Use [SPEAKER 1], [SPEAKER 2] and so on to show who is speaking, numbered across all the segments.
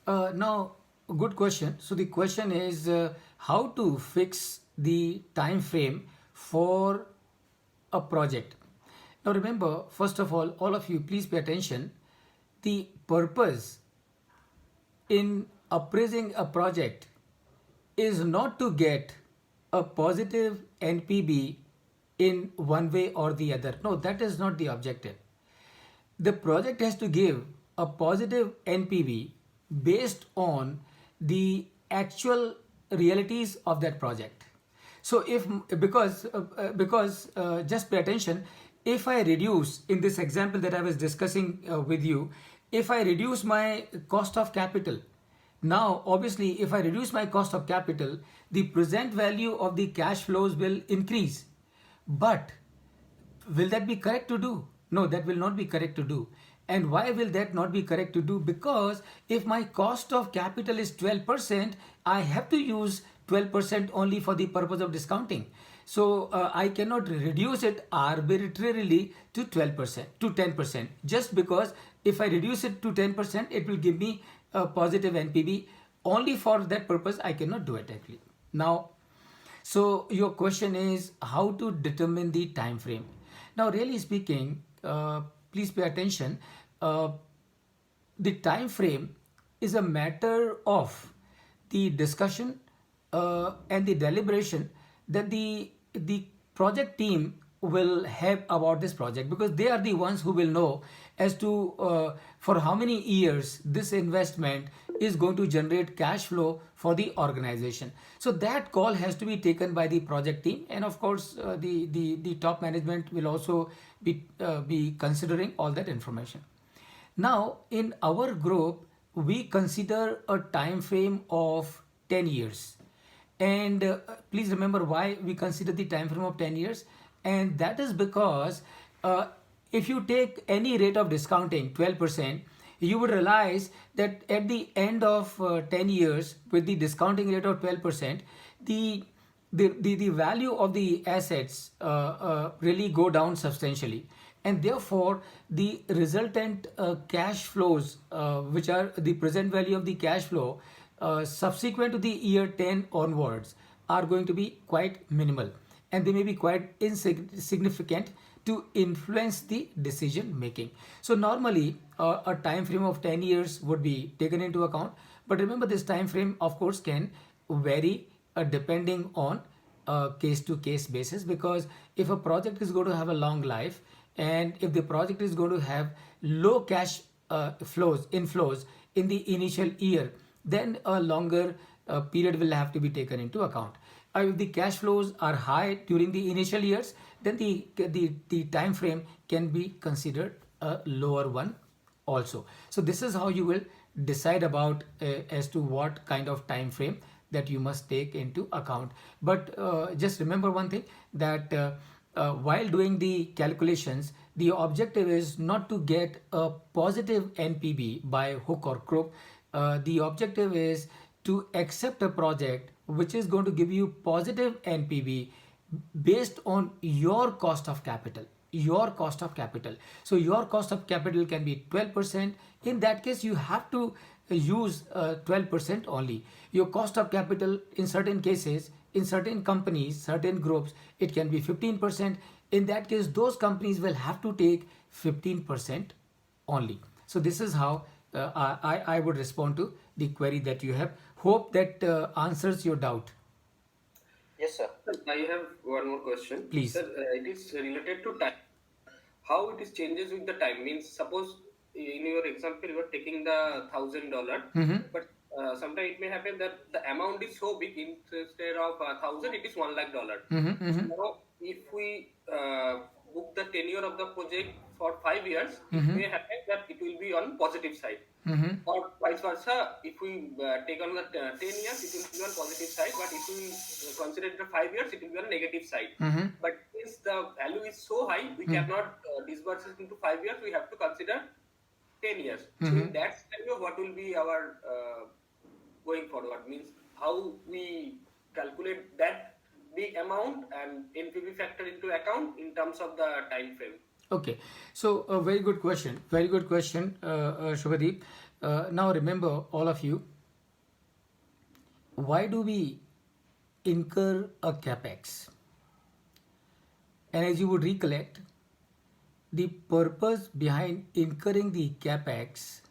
[SPEAKER 1] Now, good question. So the question is how to fix the time frame for a project. Now remember, first of all of you, please pay attention. The purpose in appraising a project is not to get a positive NPV in one way or the other. No, that is not the objective. The project has to give a positive NPV based on the actual realities of that project. So if because just pay attention, if I reduce in this example that I was discussing with you, if I reduce my cost of capital, now obviously if I reduce my cost of capital, the present value of the cash flows will increase. But will that be correct to do? No, that will not be correct to do. And why will that not be correct to do? Because if my cost of capital is 12%, I have to use 12% only for the purpose of discounting. So I cannot reduce it arbitrarily to 12%, to 10%, just because if I reduce it to 10%, it will give me a positive NPV. Only for that purpose, I cannot do it actually. Now, so your question is how to determine the time frame. Now, really speaking, please pay attention. Uh, the time frame is a matter of the discussion and the deliberation that the project team will have about this project, because they are the ones who will know as to for how many years this investment is going to generate cash flow for the organization. So that call has to be taken by the project team, and of course the top management will also be considering all that information. Now, in our group, we consider a time frame of 10 years. And please remember why we consider the time frame of 10 years. And that is because if you take any rate of discounting, 12%, you would realize that at the end of 10 years, with the discounting rate of 12%, the value of the assets really go down substantially, and therefore the resultant cash flows, which are the present value of the cash flow subsequent to the year 10 onwards, are going to be quite minimal, and they may be quite insignificant to influence the decision making. So normally a time frame of 10 years would be taken into account, but remember this time frame of course can vary depending on case to case basis, because if a project is going to have a long life, and if the project is going to have low cash inflows in the initial year, then a longer period will have to be taken into account. If the cash flows are high during the initial years, then the time frame can be considered a lower one also. So this is how you will decide about as to what kind of time frame that you must take into account. But just remember one thing, that while doing the calculations, the objective is not to get a positive NPV by hook or crook. The objective is to accept a project which is going to give you positive NPV based on your cost of capital. Your cost of capital. So your cost of capital can be 12%. In that case, you have to use 12% only. Your cost of capital in certain cases, in certain companies, certain groups, it can be 15%. In that case, those companies will have to take 15% only. So this is how I would respond to the query that you have. Hope that answers your doubt.
[SPEAKER 2] Yes, sir. Sir, I have one more question.
[SPEAKER 1] Please.
[SPEAKER 2] Sir, it is related to time. How it is changes with the time? Means, suppose in your example you are taking the $1,000,
[SPEAKER 1] Mm-hmm.
[SPEAKER 2] but sometimes it may happen that the amount is so big, instead of 1,000, it is $1 lakh.
[SPEAKER 1] Mm-hmm.
[SPEAKER 2] So
[SPEAKER 1] Mm-hmm.
[SPEAKER 2] now, if we book the tenure of the project for 5 years, it
[SPEAKER 1] Mm-hmm.
[SPEAKER 2] may happen that it will be on positive side.
[SPEAKER 1] Mm-hmm.
[SPEAKER 2] Or vice versa, if we take on the 10 years, it will be on positive side. But if we consider the 5 years, it will be on negative side.
[SPEAKER 1] Mm-hmm.
[SPEAKER 2] But since the value is so high, we cannot disburse it into 5 years. We have to consider 10 years. So
[SPEAKER 1] Mm-hmm.
[SPEAKER 2] in that scenario, what will be our going forward? Means how we calculate that big amount and NPV factor into account in terms of the time frame.
[SPEAKER 1] Okay, so a very good question. Very good question, Shubhadeep. Now remember, all of you, why do we incur a capex? And as you would recollect, the purpose behind incurring the capex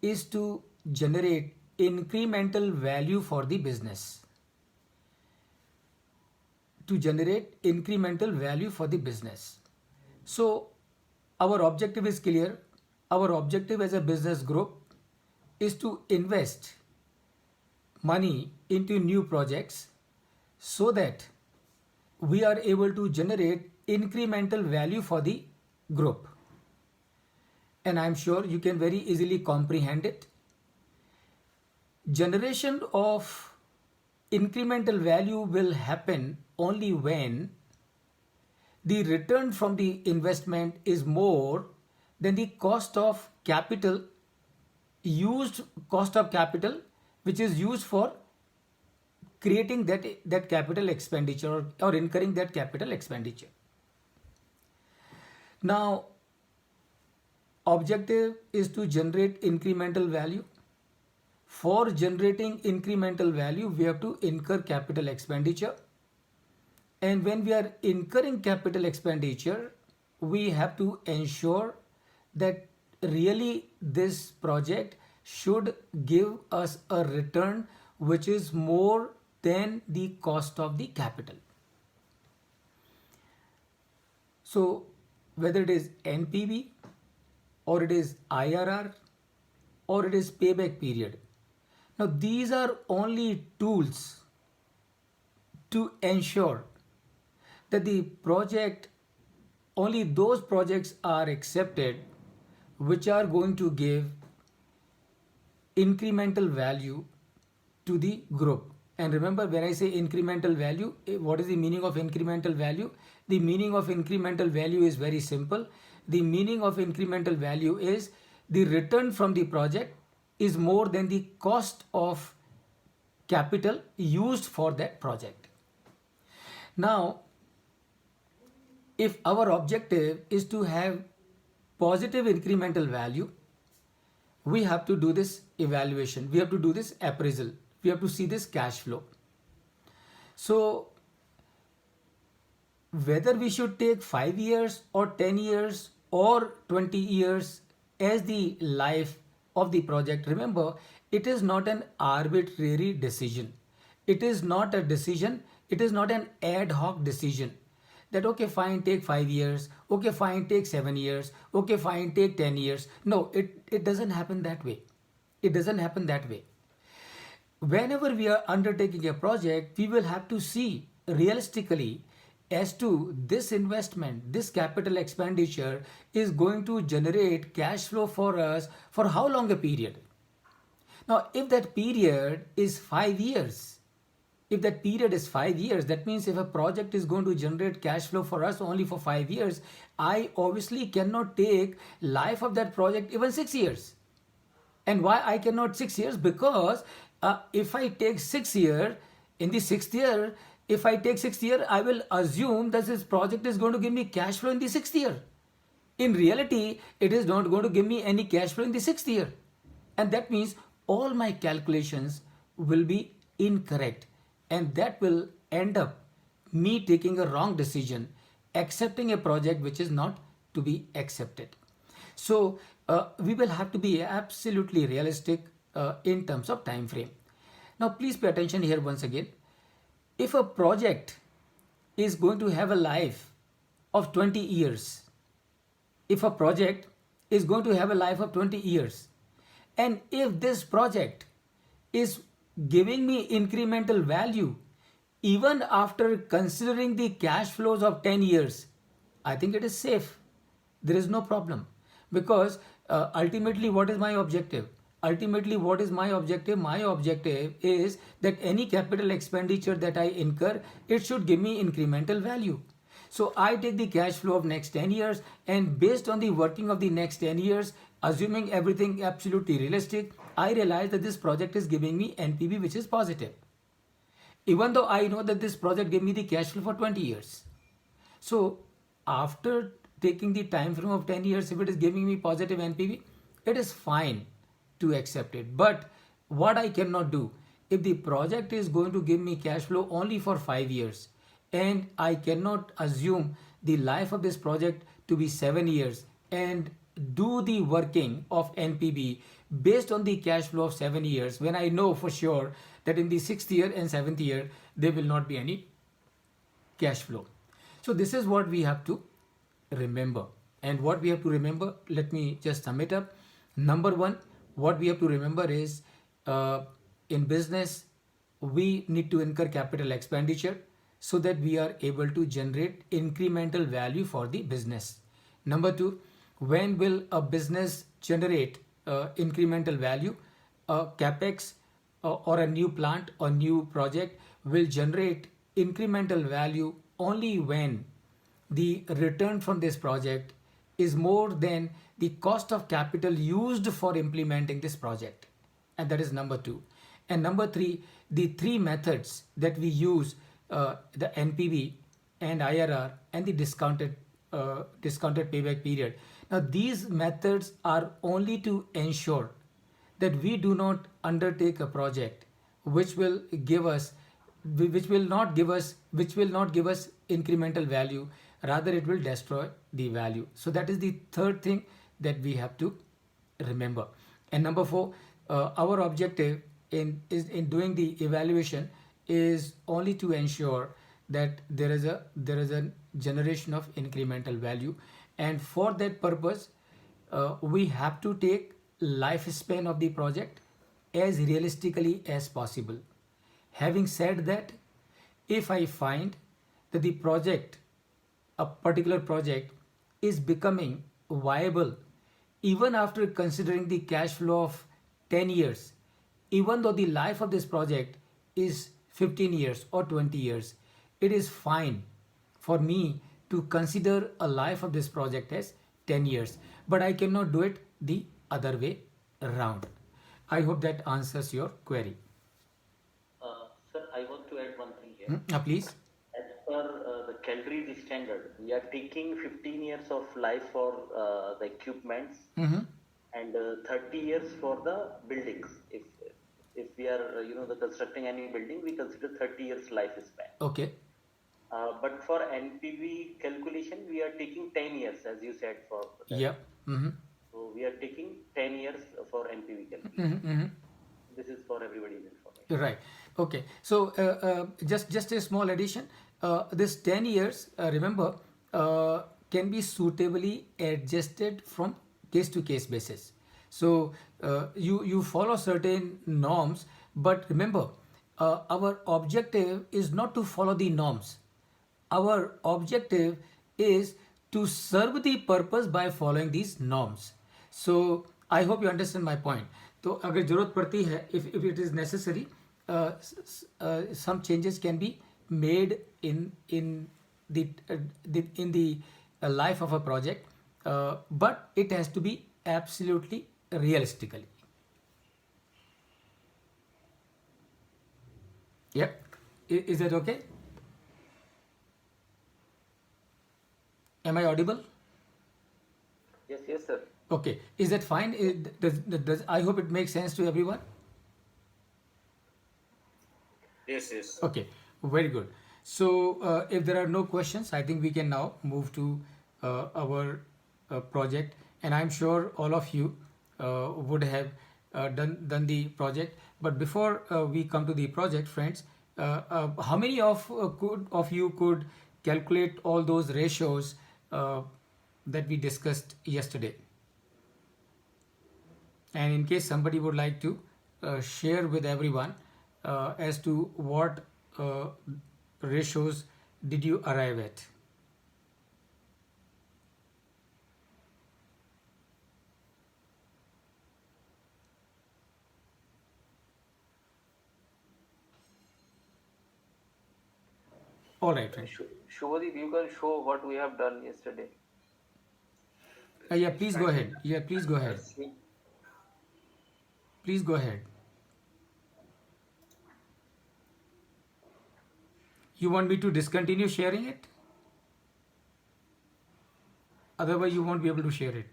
[SPEAKER 1] is to generate incremental value for the business. To generate incremental value for the business. So our objective is clear. Our objective as a business group is to invest money into new projects so that we are able to generate incremental value for the group. And I'm sure you can very easily comprehend it. Generation of incremental value will happen only when the return from the investment is more than the cost of capital which is used for creating that capital expenditure or incurring that capital expenditure. Now, objective is to generate incremental value. For generating incremental value, we have to incur capital expenditure. And when we are incurring capital expenditure, we have to ensure that really this project should give us a return which is more than the cost of the capital. So whether it is NPV or it is IRR or it is payback period. Now these are only tools to ensure that the project, only those projects are accepted which are going to give incremental value to the group. And remember, when I say incremental value, what is the meaning of incremental value? The meaning of incremental value is very simple. The meaning of incremental value is the return from the project is more than the cost of capital used for that project. Now, if our objective is to have positive incremental value, we have to do this evaluation. We have to do this appraisal. We have to see this cash flow. So whether we should take 5 years or 10 years or 20 years as the life of the project, remember, it is not an arbitrary decision. It is not a decision. It is not an ad hoc decision that, okay, fine, take 5 years. Okay, fine, take 7 years. Okay, fine, take 10 years. No, it doesn't happen that way. It doesn't happen that way. Whenever we are undertaking a project, we will have to see realistically as to this investment, this capital expenditure is going to generate cash flow for us for how long a period. Now, if that period is 5 years, that means if a project is going to generate cash flow for us only for 5 years, I obviously cannot take life of that project even 6 years. And why I cannot 6 years? Because if I take 6 years, in the 6th year, if I take 6th year, I will assume that this project is going to give me cash flow in the 6th year. In reality, it is not going to give me any cash flow in the 6th year. And that means all my calculations will be incorrect. And that will end up me taking a wrong decision, accepting a project which is not to be accepted. So we will have to be absolutely realistic in terms of time frame. Now please pay attention here once again. If a project is going to have a life of 20 years, and if this project is giving me incremental value even after considering the cash flows of 10 years, I think it is safe. There is no problem, because ultimately what is my objective? My objective is that any capital expenditure that I incur, it should give me incremental value. So I take the cash flow of next 10 years, and based on the working of the next 10 years, assuming everything absolutely realistic, I realize that this project is giving me NPV which is positive. Even though I know that this project gave me the cash flow for 20 years. So after taking the time frame of 10 years, if it is giving me positive NPV, it is fine. to accept it. But what I cannot do, if the project is going to give me cash flow only for 5 years, and I cannot assume the life of this project to be 7 years and do the working of NPB based on the cash flow of 7 years, when I know for sure that in the 6th year and 7th year there will not be any cash flow. So this is what we have to remember. And what we have to remember, let me just sum it up. Number one, what we have to remember is in business, we need to incur capital expenditure so that we are able to generate incremental value for the business. Number two, when will a business generate incremental value? CapEx or a new plant or new project will generate incremental value only when the return from this project is more than the cost of capital used for implementing this project. And that is number two. And number three, the three methods that we use, the NPV and IRR and the discounted payback period. Now these methods are only to ensure that we do not undertake a project which will not give us incremental value, rather it will destroy the value. So that is the third thing that we have to remember. And number four, our objective in doing the evaluation is only to ensure that there is a generation of incremental value, and for that purpose we have to take lifespan of the project as realistically as possible. Having said that, if I find that the project, a particular project, is becoming viable even after considering the cash flow of 10 years, even though the life of this project is 15 years or 20 years, it is fine for me to consider a life of this project as 10 years, but I cannot do it the other way around. I hope that answers your query.
[SPEAKER 3] Sir, I want to add one thing here.
[SPEAKER 1] Please.
[SPEAKER 3] As per the Calgary standard, we are taking 15 years of life for the equipments and 30 years for the buildings. If we are the constructing any building, we consider 30 years lifespan.
[SPEAKER 1] Okay.
[SPEAKER 3] But for NPV calculation, we are taking 10 years, as you said. For that.
[SPEAKER 1] Yeah.
[SPEAKER 3] So we are taking 10 years for NPV calculation. This is for everybody's information.
[SPEAKER 1] Right. Okay. So just a small addition. This 10 years, remember, can be suitably adjusted from case to case basis. So you follow certain norms, but remember, our objective is not to follow the norms. Our objective is to serve the purpose by following these norms. So I hope you understand my point. तो अगर जरूरत पड़ती है, if it is necessary, some changes can be made in the life of a project, but it has to be absolutely realistically. Yeah, is that okay? Am I audible?
[SPEAKER 3] Yes, sir.
[SPEAKER 1] Okay, is that fine? Does I hope it makes sense to everyone.
[SPEAKER 2] Yes.
[SPEAKER 1] Okay, very good. So if there are no questions, I think we can now move to our project, and I'm sure all of you would have done the project. But before we come to the project, friends, how many of you could calculate all those ratios that we discussed yesterday? And in case somebody would like to share with everyone as to what ratios did you arrive at? All right, friends.
[SPEAKER 4] Shubhadeep, you can show what we have done yesterday.
[SPEAKER 1] Yeah, please go ahead. Yeah, please go ahead. Please go ahead. You want me to discontinue sharing it? Otherwise, you won't be able to share it.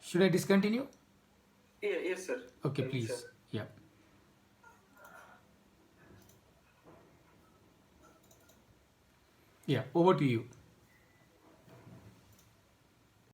[SPEAKER 1] Should I discontinue?
[SPEAKER 2] Yes, sir.
[SPEAKER 1] Okay,
[SPEAKER 2] Thank you,
[SPEAKER 1] please.
[SPEAKER 2] sir.
[SPEAKER 1] Yeah. Yeah, over to you.